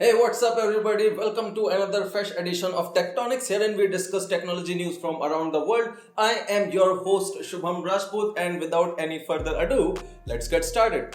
Hey, what's up, everybody? Welcome to another fresh edition of Tectonics. Herein we discuss technology news from around the world. I am your host, Shubham Rajput, and without any further ado, let's get started.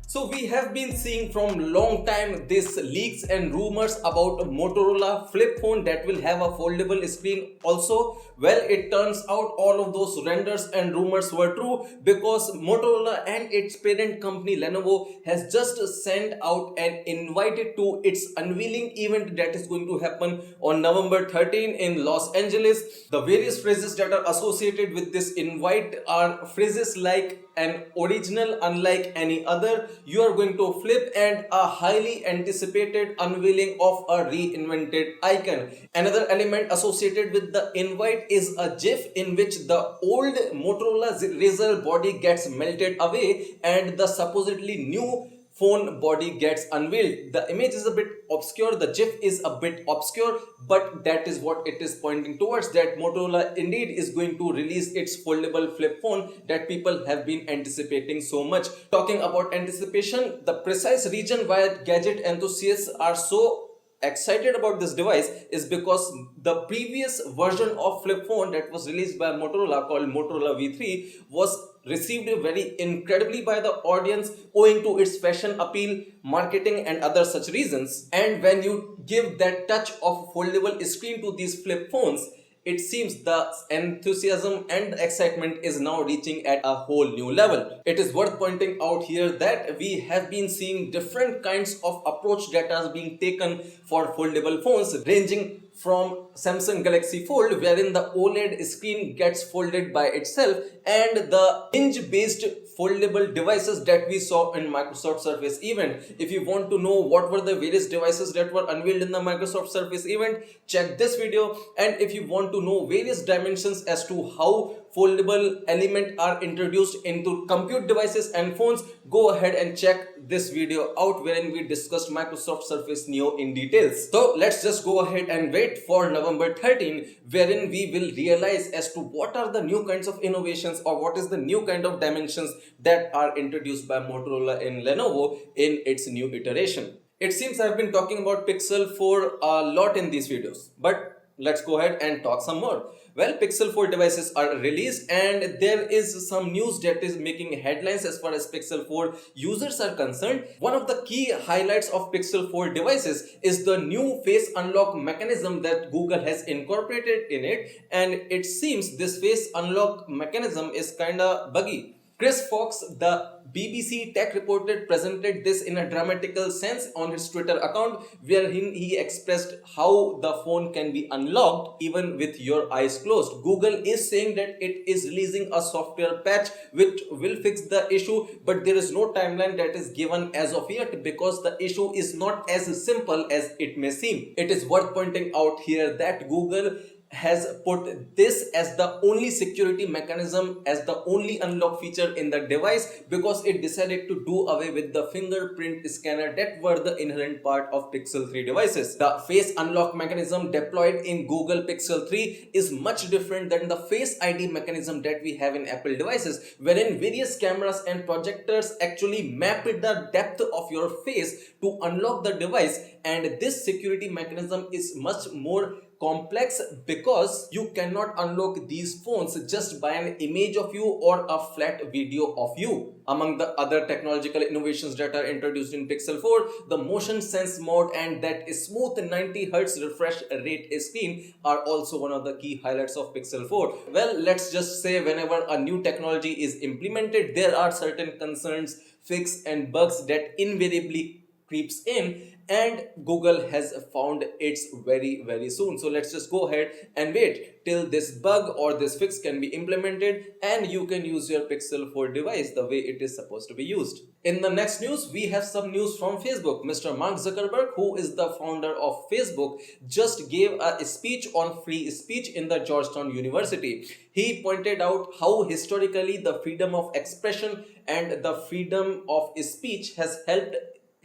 So we have been seeing from long time this leaks and rumors about a Motorola flip phone that will have a foldable screen also. Well, it turns out all of those renders and rumors were true because Motorola and its parent company Lenovo has just sent out an invite to its unveiling event that is going to happen on November 13 in Los Angeles. The various phrases that are associated with this invite are phrases like an original unlike any other, you are going to flip, and a highly anticipated unveiling of a reinvented icon. Another element associated with the invite is a gif in which the old Motorola Razr body gets melted away and the supposedly new phone body gets unveiled. The image is a bit obscure, the GIF is a bit obscure, but that is what it is pointing towards, that Motorola indeed is going to release its foldable flip phone that people have been anticipating so much. Talking about anticipation, the precise reason why gadget enthusiasts are so excited about this device is because the previous version of flip phone that was released by Motorola called Motorola V3 was received very incredibly by the audience owing to its fashion appeal, marketing and other such reasons. And when you give that touch of foldable screen to these flip phones, it seems the enthusiasm and the excitement is now reaching at a whole new level. It is worth pointing out here that we have been seeing different kinds of approach that are being taken for foldable phones, ranging from Samsung Galaxy Fold, wherein the OLED screen gets folded by itself, and the hinge based foldable devices that we saw in Microsoft Surface event. If you want to know what were the various devices that were unveiled in the Microsoft Surface event, check this video. And if you want to know various dimensions as to how foldable element are introduced into compute devices and phones, go ahead and check this video out wherein we discussed Microsoft Surface Neo in details. So let's just go ahead and wait for November 13, wherein we will realize as to what are the new kinds of innovations or what is the new kind of dimensions that are introduced by Motorola and Lenovo in its new iteration. It seems I've been talking about Pixel for a lot in these videos, but let's go ahead and talk some more. Well, Pixel 4 devices are released and there is some news that is making headlines as far as Pixel 4 users are concerned. One of the key highlights of Pixel 4 devices is the new face unlock mechanism that Google has incorporated in it, and it seems this face unlock mechanism is kinda buggy. Chris Fox, the BBC tech reporter, presented this in a dramatical sense on his Twitter account, wherein he expressed how the phone can be unlocked even with your eyes closed. Google is saying that it is releasing a software patch which will fix the issue, but there is no timeline that is given as of yet because the issue is not as simple as it may seem. It is worth pointing out here that Google has put this as the only security mechanism, as the only unlock feature in the device, because it decided to do away with the fingerprint scanner that were the inherent part of Pixel 3 devices. The face unlock mechanism deployed in Google Pixel 3 is much different than the Face ID mechanism that we have in Apple devices, wherein various cameras and projectors actually map the depth of your face to unlock the device, and this security mechanism is much more complex because you cannot unlock these phones just by an image of you or a flat video of you. Among the other technological innovations that are introduced in Pixel 4, the motion sense mode and that smooth 90Hz refresh rate screen are also one of the key highlights of Pixel 4. Well, let's just say whenever a new technology is implemented, there are certain concerns, fixes and bugs that invariably creeps in, and Google has found its very soon. So let's just go ahead and wait till this bug or this fix can be implemented and you can use your Pixel 4 device the way it is supposed to be used. In the next news, we have some news from Facebook. Mr. Mark Zuckerberg, who is the founder of Facebook, just gave a speech on free speech in the Georgetown University. He pointed out how historically the freedom of expression and the freedom of speech has helped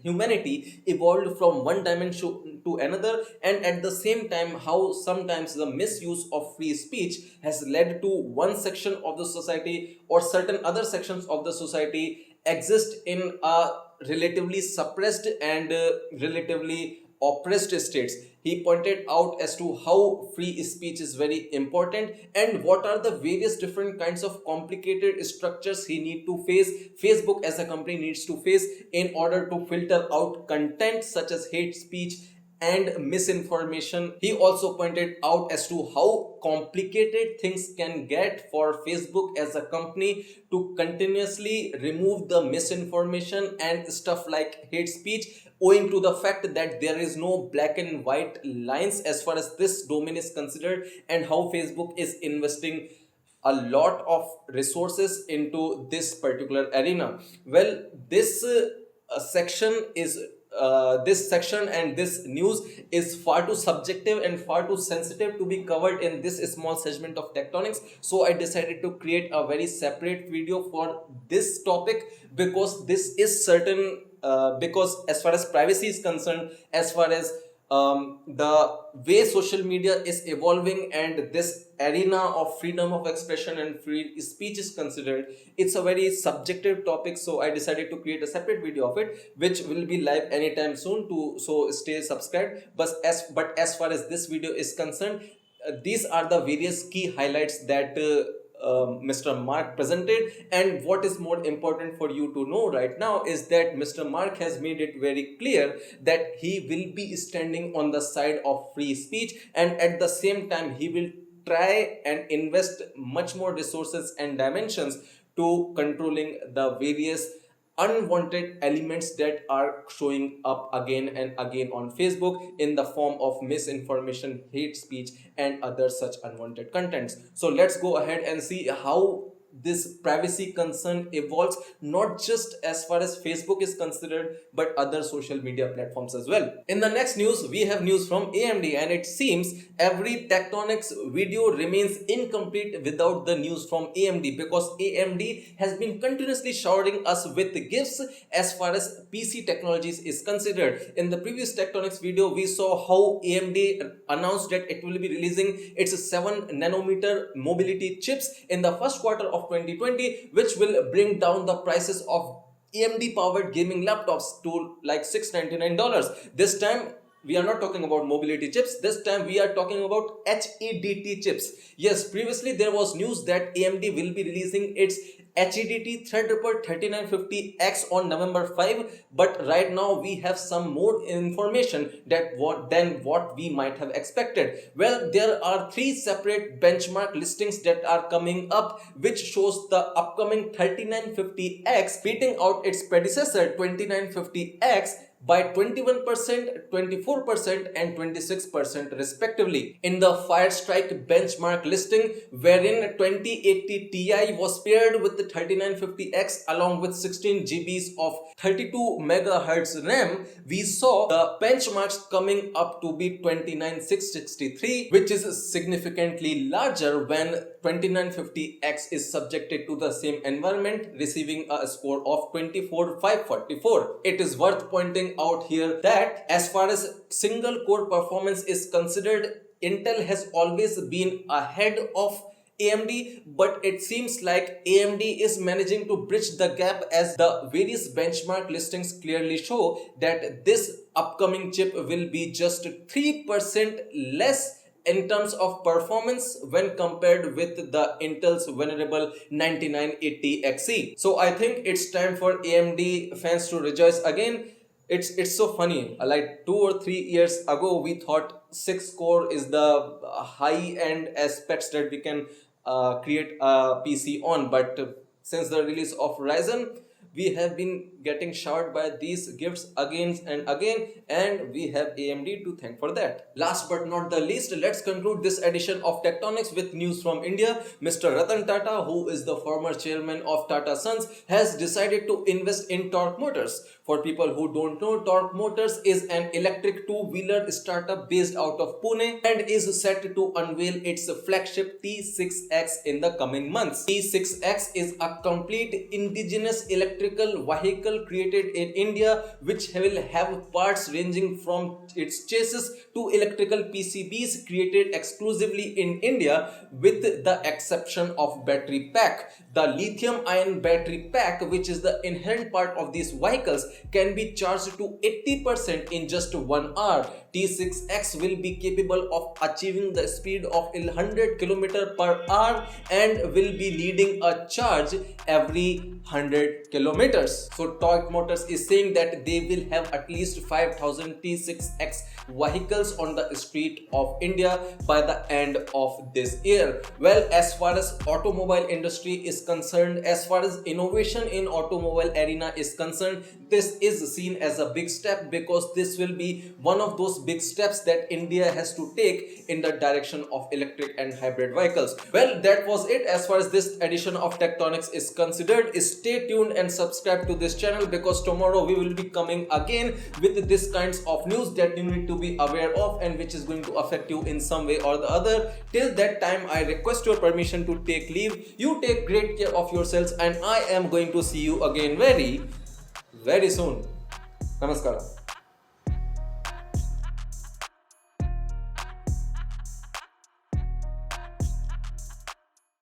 humanity evolved from one dimension to another, and at the same time how sometimes the misuse of free speech has led to one section of the society or certain other sections of the society exist in a relatively suppressed and relatively oppressed states. He pointed out as to how free speech is very important and what are the various different kinds of complicated structures he need to face, Facebook as a company needs to face in order to filter out content such as hate speech and misinformation. He also pointed out as to how complicated things can get for Facebook as a company to continuously remove the misinformation and stuff like hate speech, owing to the fact that there is no black and white lines as far as this domain is considered, and how Facebook is investing a lot of resources into this particular arena. Well, this section and this news is far too subjective and far too sensitive to be covered in this small segment of tectonics, so I decided to create a very separate video for this topic, because this is certain because as far as privacy is concerned, as far as the way social media is evolving and this arena of freedom of expression and free speech is considered, it's a very subjective topic, so I decided to create a separate video of it which will be live anytime soon, to so stay subscribed. But as far as this video is concerned, these are the various key highlights that Mr. Mark presented, and what is more important for you to know right now is that Mr. Mark has made it very clear that he will be standing on the side of free speech, and at the same time he will try and invest much more resources and dimensions to controlling the various unwanted elements that are showing up again and again on Facebook in the form of misinformation, hate speech, and other such unwanted contents. So let's go ahead and see how this privacy concern evolves, not just as far as Facebook is considered, but other social media platforms as well. In the next news, we have news from AMD, and it seems every Tectonics video remains incomplete without the news from AMD, because AMD has been continuously showering us with gifts as far as PC technologies is considered. In the previous Tectonics video, we saw how AMD announced that it will be releasing its 7 nanometer mobility chips in the first quarter of 2020, which will bring down the prices of AMD powered gaming laptops to like $699. This time we are not talking about mobility chips, this time we are talking about HEDT chips. Yes, previously there was news that AMD will be releasing its HEDT Threadripper 3950X on November 5, but right now we have some more information than what we might have expected. Well, there are 3 separate benchmark listings that are coming up, which shows the upcoming 3950X beating out its predecessor 2950X by 21%, 24%, and 26% respectively. In the Firestrike benchmark listing, wherein 2080 Ti was paired with the 3950X along with 16 GBs of 32 MHz RAM, we saw the benchmarks coming up to be 29663, which is significantly larger when 2950X is subjected to the same environment, receiving a score of 24544. It is worth pointing out here that as far as single core performance is considered, Intel has always been ahead of AMD, but it seems like AMD is managing to bridge the gap, as the various benchmark listings clearly show that this upcoming chip will be just 3% less in terms of performance when compared with the Intel's venerable 9980XE. So I think it's time for AMD fans to rejoice again. It's so funny, like 2 or 3 years ago we thought 6 core is the high end aspects that we can create a PC on, but since the release of Ryzen, we have been getting showered by these gifts again and again, and we have AMD to thank for that. Last but not the least, let's conclude this edition of Tectonics with news from India. Mr. Ratan Tata, who is the former chairman of Tata Sons, has decided to invest in Torque Motors. For people who don't know, Torque Motors is an electric two-wheeler startup based out of Pune and is set to unveil its flagship T6X in the coming months. T6X is a complete indigenous electric electrical vehicle created in India, which will have parts ranging from its chassis to electrical PCBs created exclusively in India, with the exception of battery pack. The lithium ion battery pack, which is the inherent part of these vehicles, can be charged to 80% in just 1 hour. T6X will be capable of achieving the speed of 100 km per hour and will be leading a charge every 100 kilometers. So Tata Motors is saying that they will have at least 5,000 T6X vehicles on the street of India by the end of this year. Well, as far as automobile industry is concerned, as far as innovation in automobile arena is concerned, this is seen as a big step, because this will be one of those big steps that India has to take in the direction of electric and hybrid vehicles. Well, that was it as far as this edition of Tectonics is considered. Stay tuned and subscribe to this channel, because tomorrow we will be coming again with this kinds of news that you need to be aware of and which is going to affect you in some way or the other. Till that time, I request your permission to take leave. You take great care of yourselves, and I am going to see you again very soon. Namaskar.